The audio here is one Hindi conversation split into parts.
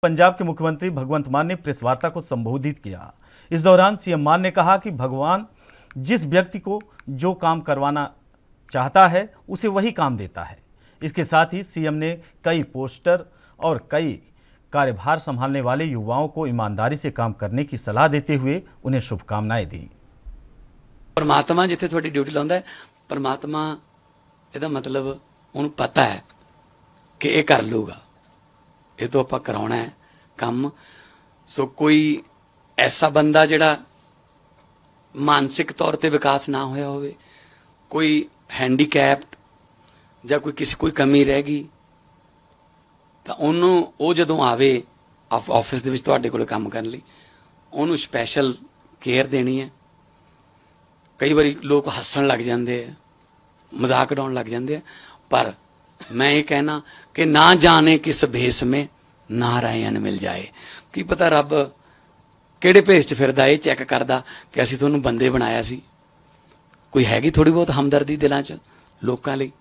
पंजाब के मुख्यमंत्री भगवंत मान ने प्रेस वार्ता को संबोधित किया। इस दौरान सीएम मान ने कहा कि भगवान जिस व्यक्ति को जो काम करवाना चाहता है उसे वही काम देता है। इसके साथ ही सीएम ने कई पोस्टर और कई कार्यभार संभालने वाले युवाओं को ईमानदारी से काम करने की सलाह देते हुए उन्हें शुभकामनाएं दी। परमात्मा जिथे थोड़ी ड्यूटी लाउंदा है, परमात्मा ਇਹਦਾ मतलब ਉਹਨੂੰ पता है कि ये कर लूगा, ये तो ਆਪਾਂ कराउना है काम। सो कोई ऐसा बंदा जिहड़ा मानसिक तौर ते विकास ना होया होवे, कोई हैंडीकैप्ड ਜਾਂ कोई कमी रह गई, तो ਉਹਨੂੰ ਉਹ ਜਦੋਂ आवे ऑफिस ਦੇ ਵਿੱਚ ਤੁਹਾਡੇ ਕੋਲ ਕੰਮ ਕਰਨ ਲਈ, ਉਹਨੂੰ स्पैशल केयर देनी है। कई बारी लोग हसन लग जाते हैं, मजाक उड़ाउण लग जाते हैं, पर मैं ये कहना कि ना जाने किस भेष में नारायण मिल जाए। की पता रब किहड़े भेष च फिरदा, ये चैक करदा कि असीं तुहानूं बंदे बनाया सी। कोई हैगी थोड़ी बहुत हमदर्दी दिलां च लोकां लई,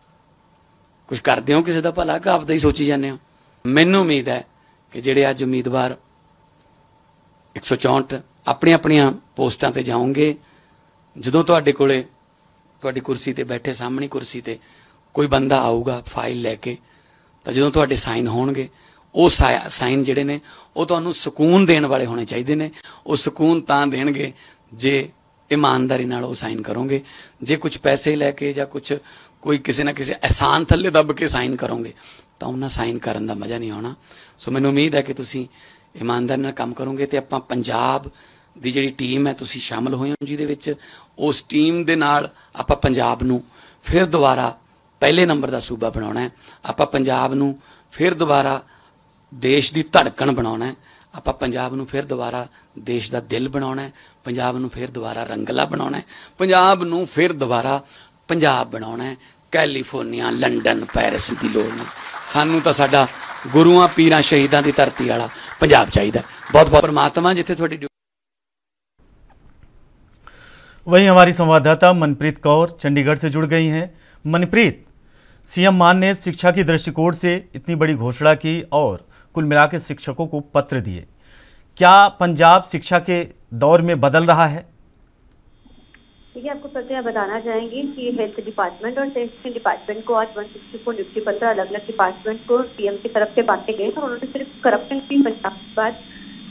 कुछ करदे हो किसी दा भला कि आपदा ही सोची जांदे हो। मैनूं उम्मीद है कि जिहड़े अज उम्मीदवार 164 अपणियां अपणियां पोस्टां ते जाओगे, जदों तुहाडे कोले तुहाडी कुर्सी ते बैठे सामने कुर्सी ते कोई बंदा आऊगा फाइल लैके, तो जदों तुहाडे साइन होणगे, वो साइन जिहड़े ने वो तुहानूं सुकून देण वाले होने चाहिए ने। वो सुकून तां देणगे जे ईमानदारी नाल वो साइन करोगे। जे कुछ पैसे लैके जां कुछ कोई किसी ना किसी एहसान थल्ले दब के साइन करोगे तो उन्हां साइन करन दा मज़ा नहीं आउणा। सो मैनूं उम्मीद है कि तुसीं ईमानदारी नाल काम करोगे तो आपां पंजाब दी जिहड़ी टीम है तुसीं शामिल होए हो, जिहदे विच उस टीम दे नाल आपां पंजाब नूं फिर दोबारा पहले नंबर का सूबा बनाना है। आपां पंजाब नूं फिर दोबारा देश की धड़कन बनाना है। आपां पंजाब नूं फिर दोबारा देश का दिल बनाना है। पंजाब नूं फिर दोबारा रंगला बनाना है। पंजाब नूं फिर दोबारा पंजाब बनाना है। कैलीफोर्निया, लंडन, पैरिस की लोड़ नहीं, सानूं तां साडा गुरुआं पीरां शहीदां की धरती वाला पंजाब चाहिए। बहुत बहुत परमात्मा जिथे थोड़ी। वहीं हमारी संवाददाता मनप्रीत कौर चंडीगढ़ से जुड़ गई हैं। मनप्रीत, सीएम मान ने शिक्षा की दृष्टिकोण से इतनी बड़ी घोषणा की और कुल मिलाकर शिक्षकों को पत्र दिए, क्या पंजाब शिक्षा के दौर में बदल रहा है? देखिए, आपको पता है, बताना चाहेंगे कि हेल्थ डिपार्टमेंट और सेक्शन डिपार्टमेंट को आज 164 नियुक्ति पत्र अलग अलग डिपार्टमेंट को सीएम की तरफ से बांटे गए थे। उन्होंने सिर्फ करप्शन फ्री पंजाब के बाद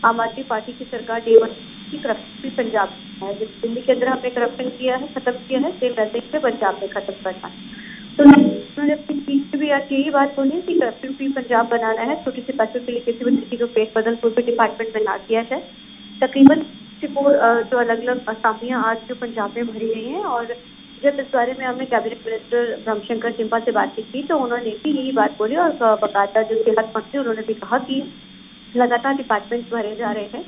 आम आदमी पार्टी की सरकार डे वन की करप्शन फ्री पंजाब है। जिस दिल्ली के अंदर हमने करप्शन किया है, खत्म किया है, सेम वैसे ही पंजाब में खत्म करना है। तो उन्होंने अपनी स्पीच में भी आज यही बात बोली कि करप्शन फ्री पंजाब बनाना है। छोटे से पैसों के लिए किसी भी तरीके को फेरबदल कोई भी डिपार्टमेंट में ना किया जाए। तकरीबन जो अलग अलग असामियाँ आज जो पंजाब में भरी गई हैं, और जब इस बारे में हमने कैबिनेट मिनिस्टर ब्रह्मशंकर जिम्पा से बातचीत की तो उन्होंने भी यही बात बोली। और बकायदा जो सेहत मंत्री उन्होंने भी कहा कि लगातार डिपार्टमेंट भरे जा रहे हैं,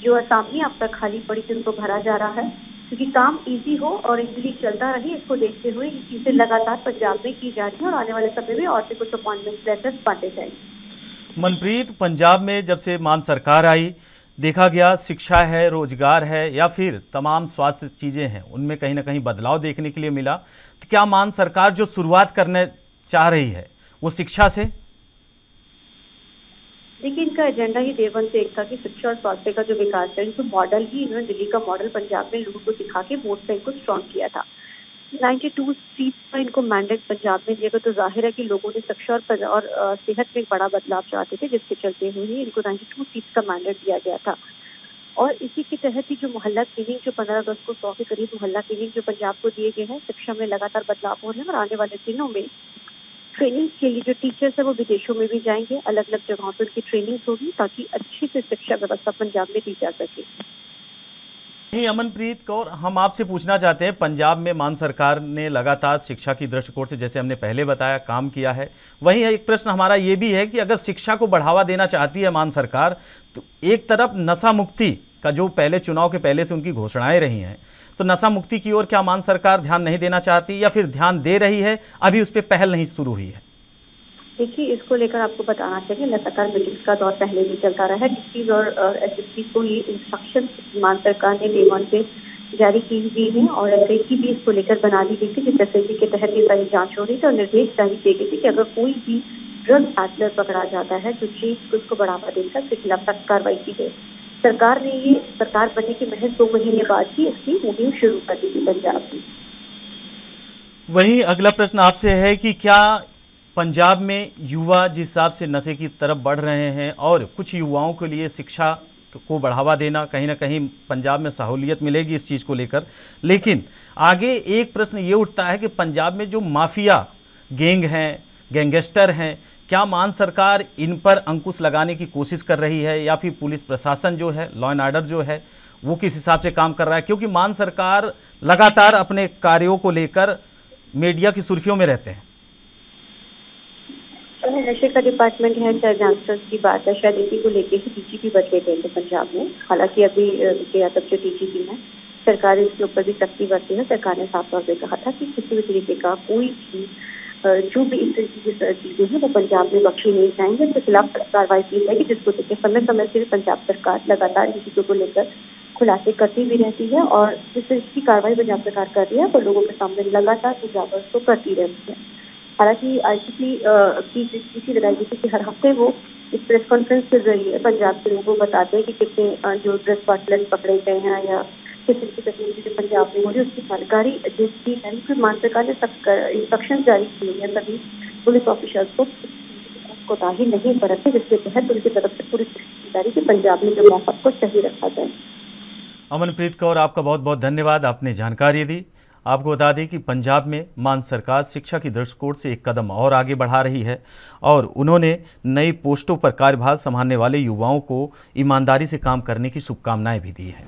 जो असामी अब तक खाली पड़ी थी उनको भरा जा रहा है, क्योंकि काम इजी हो और इजीली चलता रहे, इसको देखते हुए ये चीज़ें लगातार पंजाब में की जा रही हैं और आने वाले समय में और भी कुछ अपॉइंटमेंट लेटर्स बांटे जाएंगे। मनप्रीत, पंजाब में जब से मान सरकार आई, देखा गया शिक्षा है, रोजगार है या फिर तमाम स्वास्थ्य चीज़ें हैं, उनमें कहीं ना कहीं बदलाव देखने के लिए मिला। तो क्या मान सरकार जो शुरुआत करने चाह रही है वो शिक्षा से? देखिए, इनका एजेंडा ही डे वन से एक था कि शिक्षा और स्वास्थ्य का जो विकास है, इनको मॉडल ही इन्होंने दिल्ली का मॉडल पंजाब में लोगों को दिखा के वोट बैंक को स्ट्रॉन्ग किया था। 92 सीट्स का इनको मैंडेट पंजाब में दिया गया, तो जाहिर है कि लोगों ने शिक्षा और सेहत में एक बड़ा बदलाव चाहते थे, जिसके चलते हुए इनको 92 सीट्स का मैंडेट दिया गया था। और इसी के तहत ही जो मोहल्ला क्लिनिक जो 15 अगस्त को 100 के करीब मोहल्ला क्लिनिक जो पंजाब को दिए गए हैं, शिक्षा में लगातार बदलाव हो रहे हैं। और आने वाले दिनों में ट्रेनिंग के लिए जो टीचर्स है वो विदेशों में भी जाएंगे, अलग अलग जगहों पर उनकी ट्रेनिंग होगी ताकि अच्छे से शिक्षा व्यवस्था पंजाब में दी जा सके। अमनप्रीत कौर, हम आपसे पूछना चाहते हैं, पंजाब में मान सरकार ने लगातार शिक्षा की दृष्टिकोण से, जैसे हमने पहले बताया, काम किया है। वहीं एक प्रश्न हमारा ये भी है कि अगर शिक्षा को बढ़ावा देना चाहती है मान सरकार, तो एक तरफ नशा मुक्ति का जो पहले चुनाव के पहले से उनकी घोषणाएं रही हैं, तो नशा मुक्ति की ओर क्या मान सरकार ध्यान नहीं देना चाहती या फिर ध्यान दे रही है, अभी उस पर पहल नहीं शुरू हुई है? देखिए, इसको लेकर आपको बताना चाहिए, लगातार मीटिंग्स का दौर पहले भी चलता रहा है। डिस्ट्रिक्ट और एसएसपी को ये इंस्ट्रक्शन मान सरकार ने डे वन से जारी की हुई है और एसआईटी भी इसको लेकर बना दी गई थी, जिस एसआईटी के तहत ये सारी जांच हो रही थी और निर्देश जारी किए गए थे कि अगर कोई भी ड्रग पैडलर पकड़ा जाता है जो चीज उसको बढ़ावा देता है, उसके खिलाफ सख्त कार्रवाई की गई। सरकार ने ये सरकार बनने के महज 2 महीने बाद ही इसकी मुहिम शुरू कर दी थी पंजाब में। वहीं अगला प्रश्न आपसे है कि क्या पंजाब में युवा जिस हिसाब से नशे की तरफ बढ़ रहे हैं और कुछ युवाओं के लिए शिक्षा को बढ़ावा देना, कहीं ना कहीं पंजाब में सहूलियत मिलेगी इस चीज़ को लेकर, लेकिन आगे एक प्रश्न ये उठता है कि पंजाब में जो माफिया गैंग हैं, गैंगस्टर हैं, क्या मान सरकार इन पर अंकुश लगाने की कोशिश कर रही है या फिर पुलिस प्रशासन जो है, लॉ एंड ऑर्डर जो है वो किस हिसाब से काम कर रहा है? क्योंकि मान सरकार लगातार अपने कार्यों को लेकर मीडिया की सुर्खियों में रहते हैं। नशे का डिपार्टमेंट है, चाहे गैंगस्टर्स की बात है, शायद इसी को लेके ही डीजीपी बदले गए थे पंजाब में। हालांकि अभी यादव जो डीजीपी है, सरकार इसके ऊपर भी सख्ती बरती है। सरकार ने साफ तौर पर कहा था कि किसी भी तरीके का कोई भी जो भी इस तरीके की चीजें हैं वो पंजाब में बख्शी नहीं जाएंगे, इसके खिलाफ कार्रवाई की जाएगी, जिसको देखिए समय समय से पंजाब सरकार लगातार इन चीजों को लेकर खुलासे करती भी रहती है और जिस तरह की कार्रवाई पंजाब सरकार कर रही है वो लोगों के सामने लगातार उजागर तो करती रहती है। हालांकि आईसीसी की इसी लड़ाई कि हर हफ्ते वो इस प्रेस कॉन्फ्रेंस के जरिए पंजाब के लोगों को बताते हैं कि कितने जो ड्रग पार्टनर पकड़े गए हैं या किस तरीके से तकनीकी पंजाब में हो रही है उसकी जानकारी जिसकी है। फिर मान सरकार ने इंस्ट्रक्शन जारी किए हैं सभी पुलिस ऑफिसर्स को कोताही नहीं बरते, जिसके तहत उनकी तरफ से पूरी जिम्मेदारी की पंजाब में जो माहौल को सही रखा जाए। अमनप्रीत कौर, आपका बहुत बहुत धन्यवाद, आपने जानकारी दी। आपको बता दें कि पंजाब में मान सरकार शिक्षा की दृष्टिकोण से एक कदम और आगे बढ़ा रही है और उन्होंने नई पोस्टों पर कार्यभार संभालने वाले युवाओं को ईमानदारी से काम करने की शुभकामनाएं भी दी हैं।